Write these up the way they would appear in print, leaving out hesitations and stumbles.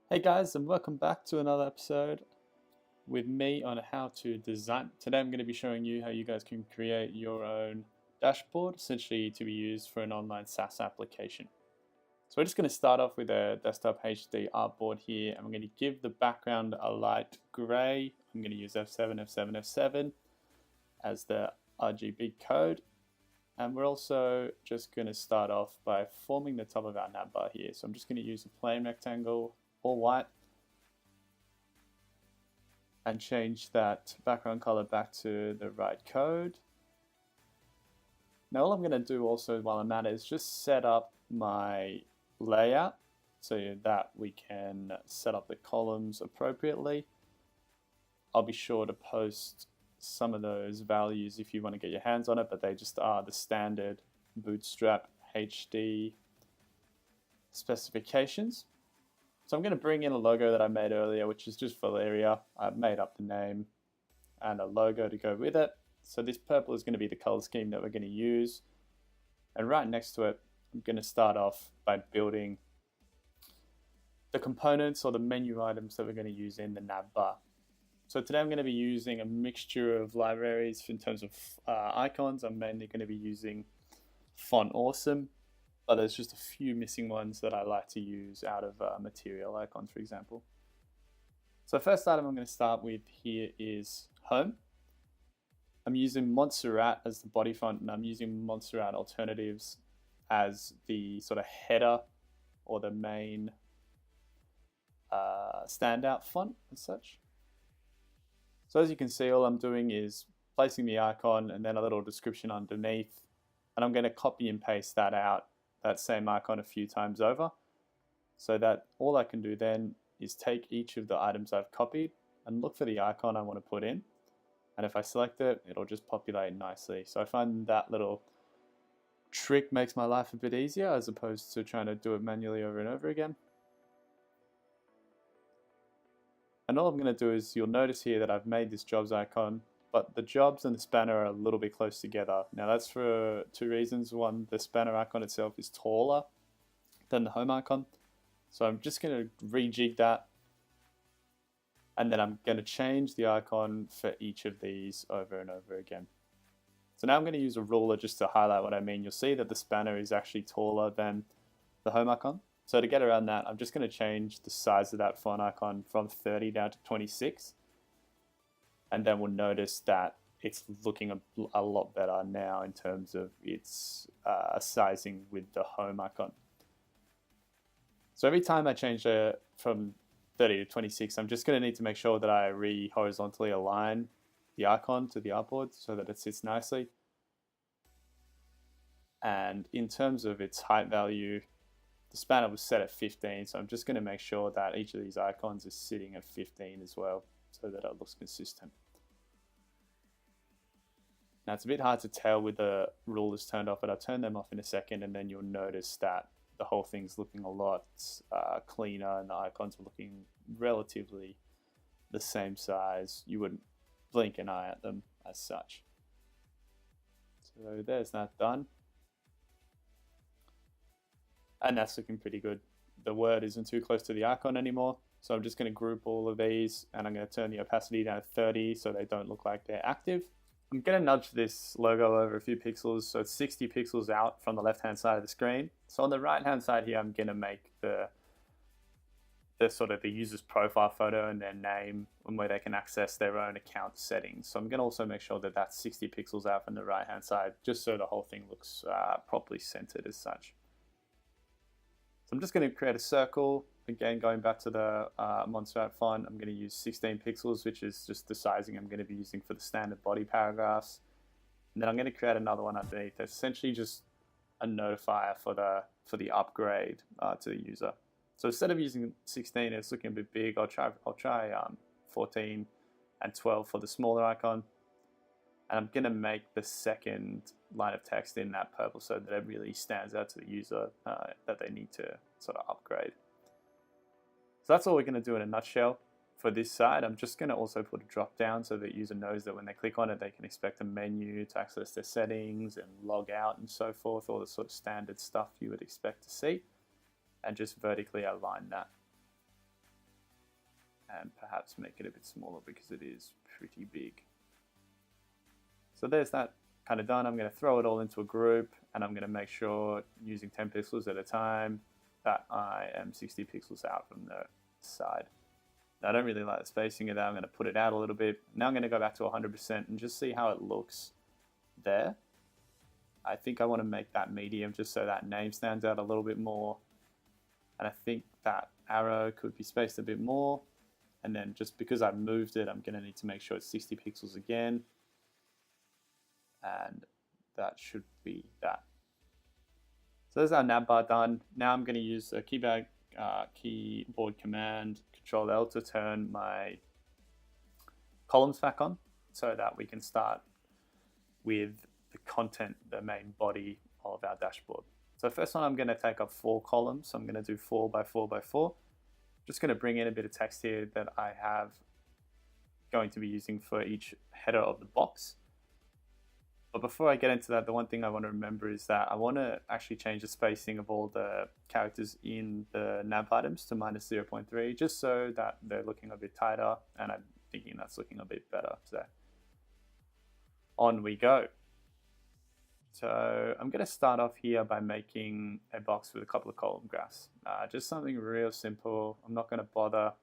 Hey guys, and welcome back to another episode with me on how to design. Today I'm going to be showing you how you guys can create your own dashboard, essentially to be used for an online SaaS application. So we're just going to start off with a desktop HD artboard here. I'm going to give the background a light gray. I'm going to use F7, F7, F7 as the RGB code. And we're also just going to start off by forming the top of our navbar here. So I'm just going to use a plain rectangle, all white, and change that background color back to the right code. Now all I'm going to do also while I'm at it is just set up my layout so that we can set up the columns appropriately. I'll be sure to post some of those values if you want to get your hands on it, but they just are the standard Bootstrap HD specifications. So I'm going to bring in a logo that I made earlier, which is just Valeria. I've made up the name and a logo to go with it. So this purple is going to be the color scheme that we're going to use. And right next to it, I'm going to start off by building the components or the menu items that we're going to use in the navbar. So today I'm going to be using a mixture of libraries in terms of icons. I'm mainly going to be using Font Awesome, but there's just a few missing ones that I like to use out of Material Icons, for example. So the first item I'm going to start with here is Home. I'm using Montserrat as the body font, and I'm using Montserrat Alternatives as the sort of header or the main standout font as such. So as you can see, all I'm doing is placing the icon and then a little description underneath, and I'm going to copy and paste that out, that same icon a few times over, so that all I can do then is take each of the items I've copied and look for the icon I want to put in. And if I select it, it'll just populate nicely. So I find that little trick makes my life a bit easier as opposed to trying to do it manually over and over again. And all I'm going to do is, you'll notice here that I've made this jobs icon, but the jobs and the spanner are a little bit close together. Now that's for two reasons. One, the spanner icon itself is taller than the home icon. So I'm just going to rejig that. And then I'm going to change the icon for each of these over and over again. So now I'm going to use a ruler just to highlight what I mean. You'll see that the spanner is actually taller than the home icon. So to get around that, I'm just going to change the size of that font icon from 30 down to 26. And then we'll notice that it's looking a lot better now in terms of its sizing with the home icon. So every time I change it from 30 to 26, I'm just going to need to make sure that I horizontally align the icon to the artboard so that it sits nicely. And in terms of its height value, the spanner was set at 15, so I'm just going to make sure that each of these icons is sitting at 15 as well, so that it looks consistent. Now it's a bit hard to tell with the rulers turned off, but I'll turn them off in a second, and then you'll notice that the whole thing's looking a lot cleaner, and the icons are looking relatively the same size. You wouldn't blink an eye at them as such. So there's that done. And that's looking pretty good. The word isn't too close to the icon anymore. So I'm just going to group all of these, and I'm going to turn the opacity down to 30 so they don't look like they're active. I'm going to nudge this logo over a few pixels, so it's 60 pixels out from the left-hand side of the screen. So on the right-hand side here, I'm going to make the sort of the user's profile photo and their name, and where they can access their own account settings. So I'm going to also make sure that that's 60 pixels out from the right-hand side, just so the whole thing looks properly centered as such. So I'm just going to create a circle. Again, going back to the Montserrat font, I'm going to use 16 pixels, which is just the sizing I'm going to be using for the standard body paragraphs. And then I'm going to create another one underneath. That's essentially just a notifier for the upgrade to the user. So instead of using 16, it's looking a bit big. I'll try 14 and 12 for the smaller icon. And I'm going to make the second line of text in that purple so that it really stands out to the user that they need to sort of upgrade. So that's all we're going to do in a nutshell for this side. I'm just going to also put a drop down so that the user knows that when they click on it, they can expect a menu to access their settings and log out and so forth, all the sort of standard stuff you would expect to see, and just vertically align that. and perhaps make it a bit smaller because it is pretty big. So there's that kind of done. I'm going to throw it all into a group, and I'm going to make sure, using 10 pixels at a time, that I am 60 pixels out from the side. Now, I don't really like the spacing of that. I'm going to put it out a little bit. Now I'm going to go back to 100% and just see how it looks there. I think I want to make that medium just so that name stands out a little bit more. And I think that arrow could be spaced a bit more. And then just because I've moved it, I'm going to need to make sure it's 60 pixels again. And that should be that. So there's our navbar done. Now I'm going to use a keyboard command Control-L to turn my columns back on so that we can start with the content, the main body of our dashboard. So first one, I'm going to take up 4 columns. So I'm going to do 4 by 4 by 4. Just going to bring in a bit of text here that I have going to be using for each header of the box. But before I get into that, the one thing I want to remember is that I want to actually change the spacing of all the characters in the nav items to -0.3, just so that they're looking a bit tighter, and I'm thinking that's looking a bit better. So on we go. So I'm going to start off here by making a box with a couple of column graphs. Just something real simple. I'm not going to bother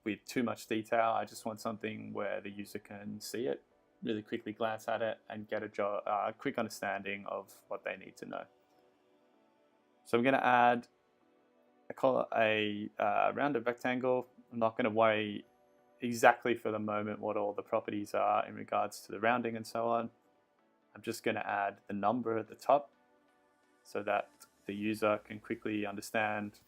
with too much detail. I just want something where the user can see it, really quickly glance at it, and get a quick understanding of what they need to know. So I'm going to add a rounded rectangle. I'm not going to worry exactly for the moment what all the properties are in regards to the rounding and so on. I'm just going to add the number at the top so that the user can quickly understand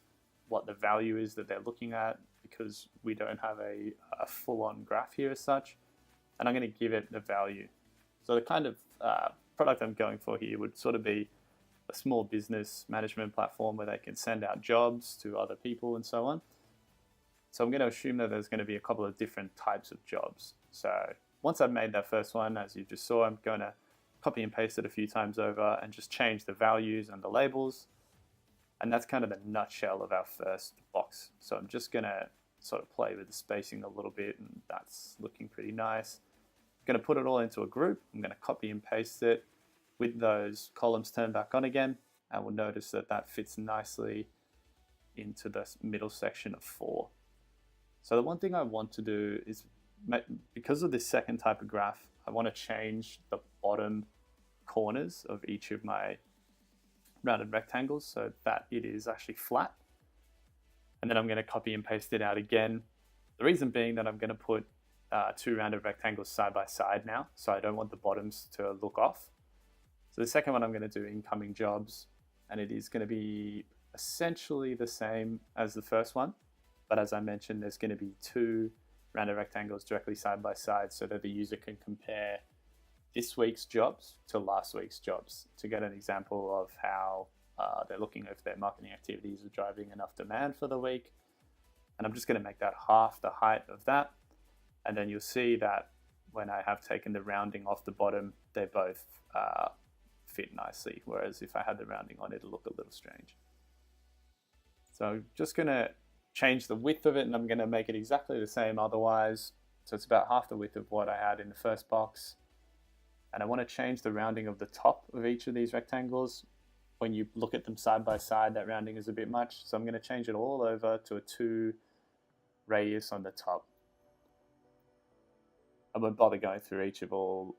what the value is that they're looking at, because we don't have a full-on graph here as such. And I'm going to give it the value. So the kind of product I'm going for here would sort of be a small business management platform where they can send out jobs to other people and so on. So I'm going to assume that there's going to be a couple of different types of jobs. So once I've made that first one, as you just saw, I'm going to copy and paste it a few times over and just change the values and the labels. And that's kind of the nutshell of our first box. So I'm just going to sort of play with the spacing a little bit, and that's looking pretty nice. I'm going to put it all into a group. I'm going to copy and paste it with those columns turned back on again, and we'll notice that that fits nicely into the middle section of 4. So the one thing I want to do is, because of this second type of graph, I want to change the bottom corners of each of my rounded rectangles so that it is actually flat. And then I'm going to copy and paste it out again. The reason being that I'm going to put 2 rounded rectangles side by side now, so I don't want the bottoms to look off. So the second one, I'm going to do incoming jobs, and it is going to be essentially the same as the first one. But as I mentioned, there's going to be 2 rounded rectangles directly side by side so that the user can compare this week's jobs to last week's jobs to get an example of how they're looking if their marketing activities are driving enough demand for the week. And I'm just going to make that half the height of that. And then you'll see that when I have taken the rounding off the bottom, they both fit nicely. Whereas if I had the rounding on, it'll look a little strange. So I'm just going to change the width of it, and I'm going to make it exactly the same otherwise. So it's about half the width of what I had in the first box. And I want to change the rounding of the top of each of these rectangles. When you look at them side by side, that rounding is a bit much. So I'm going to change it all over to a 2 radius on the top. I won't bother going through each of all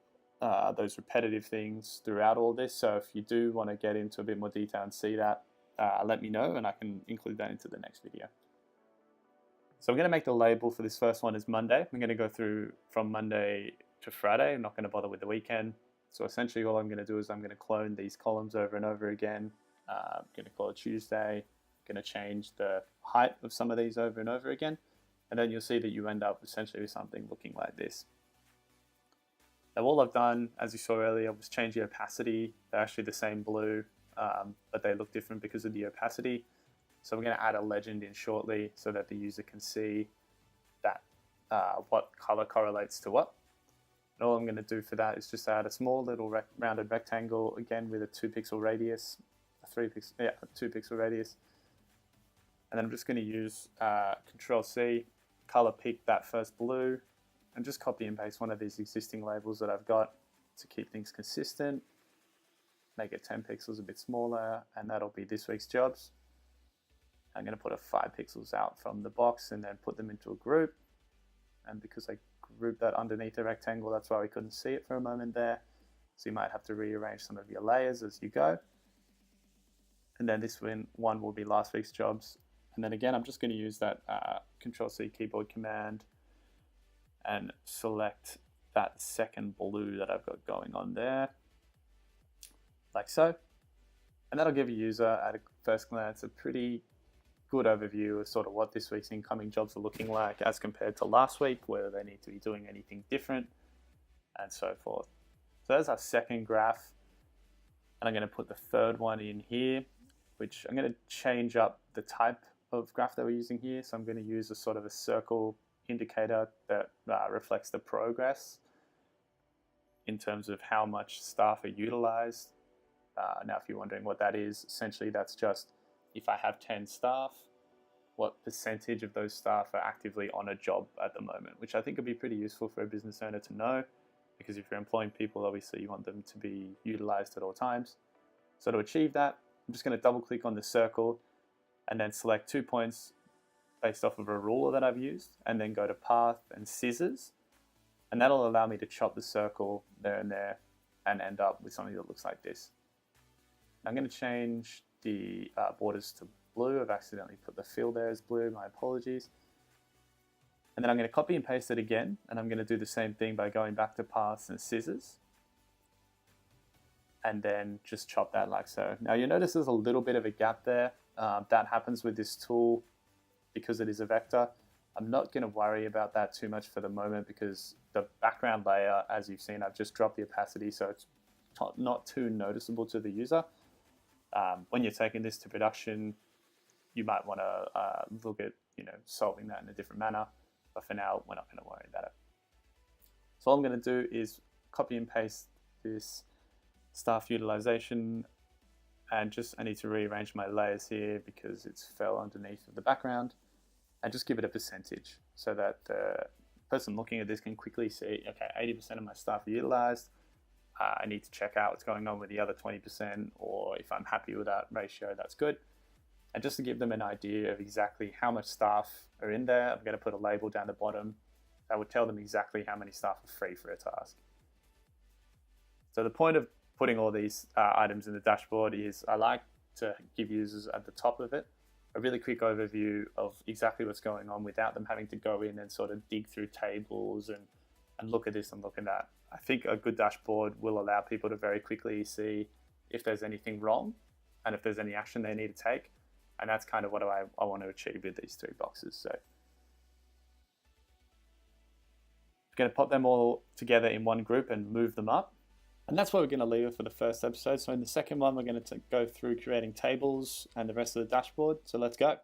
those repetitive things throughout all this. So if you do want to get into a bit more detail and see that, let me know, and I can include that into the next video. So I'm going to make the label for this first one as Monday. I'm going to go through from Monday to Friday. I'm not going to bother with the weekend. So essentially all I'm going to do is I'm going to clone these columns over and over again. I'm going to call it Tuesday. I'm going to change the height of some of these over and over again. And then you'll see that you end up essentially with something looking like this. Now all I've done, as you saw earlier, was change the opacity. They're actually the same blue, but they look different because of the opacity. So we're going to add a legend in shortly so that the user can see that what color correlates to what. And all I'm going to do for that is just add a small little rounded rectangle, again with a 2 pixel radius, a 2 pixel radius. And then I'm just going to use Control C, color pick that first blue, and just copy and paste one of these existing labels that I've got to keep things consistent. Make it 10 pixels a bit smaller, and that'll be this week's jobs. I'm going to put a 5 pixels out from the box and then put them into a group. And because I grouped that underneath the rectangle, that's why we couldn't see it for a moment there. So you might have to rearrange some of your layers as you go. And then this one will be last week's jobs. And then again, I'm just going to use that Control C keyboard command and select that second blue that I've got going on there, like so. And that'll give a user at a first glance a pretty good overview of sort of what this week's incoming jobs are looking like as compared to last week, whether they need to be doing anything different, and so forth. So there's our second graph. And I'm going to put the third one in here, which I'm going to change up the type of graph that we're using here. So I'm going to use a sort of a circle indicator that reflects the progress in terms of how much staff are utilized. Now, if you're wondering what that is, essentially that's just if I have 10 staff, what percentage of those staff are actively on a job at the moment, which I think would be pretty useful for a business owner to know, because if you're employing people, obviously you want them to be utilized at all times. So to achieve that, I'm just going to double click on the circle and then select 2 points based off of a ruler that I've used, and then go to path and scissors. And that'll allow me to chop the circle there and there and end up with something that looks like this. I'm going to change the borders to blue. I've accidentally put the fill there as blue, my apologies. And then I'm going to copy and paste it again, and I'm going to do the same thing by going back to paths and scissors, and then just chop that like so. Now you'll notice there's a little bit of a gap there. That happens with this tool because it is a vector. I'm not going to worry about that too much for the moment, because the background layer, as you've seen, I've just dropped the opacity, so it's not too noticeable to the user. When you're taking this to production, you might want to look at solving that in a different manner, but for now we're not going to worry about it. So all I'm going to do is copy and paste this staff utilization, and I need to rearrange my layers here because it's fell underneath of the background, and just give it a percentage so that the person looking at this can quickly see, okay, 80% of my staff are utilized. I need to check out what's going on with the other 20%, or if I'm happy with that ratio, that's good. And just to give them an idea of exactly how much staff are in there, I'm going to put a label down the bottom that would tell them exactly how many staff are free for a task. So the point of putting all these items in the dashboard is I like to give users at the top of it a really quick overview of exactly what's going on without them having to go in and sort of dig through tables and look at this and look at that. I think a good dashboard will allow people to very quickly see if there's anything wrong and if there's any action they need to take. And that's kind of what I want to achieve with these 3 boxes. So I'm going to pop them all together in one group and move them up. And that's where we're going to leave it for the first episode. So in the second one, we're going to go through creating tables and the rest of the dashboard. So let's go.